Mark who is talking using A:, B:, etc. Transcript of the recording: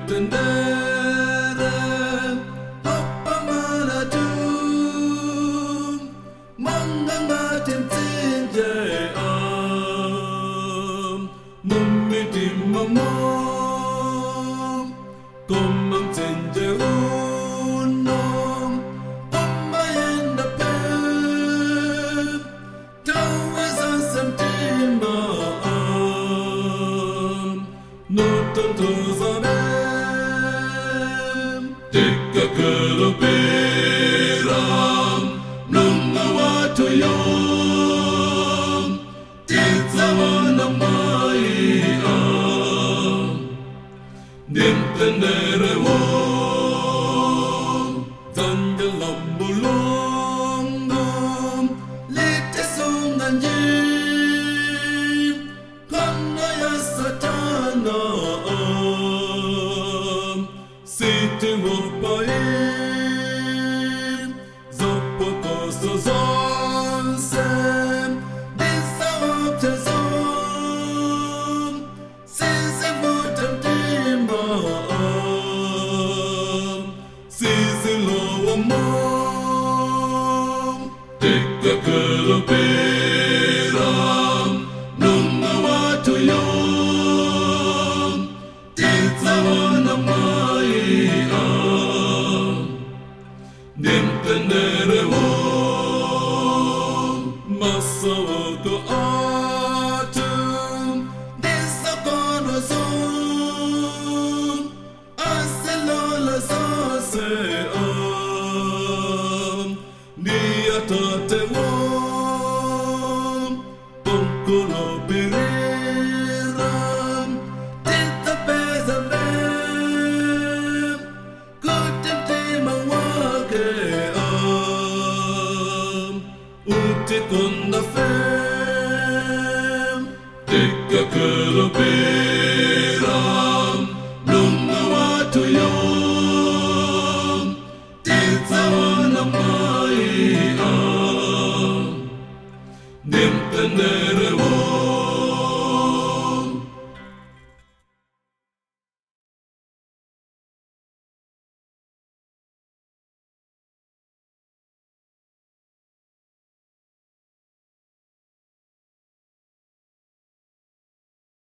A: Mtendere opamana tu manganga timtinje numiti mamo komam tinje unom omayenda pe tawaza samtima no tanto zabe tika kulubiram nunga watu yom titsawana mai Mtendere wo zanjalam bulong lite sunganji kanaya satana siti wopai zopoko sozonsem disawaptezom sisi vutem timba sisi lowa mom tika kulubiram nunga watu yom titsawana mai Mtendere wo masawako atum disakono zon aselola sase niatate wo ponkulo biriram tita bezabem kutimtima wake utikunda fem tika kulubiram nunga watu yom titsawana mai Mtendere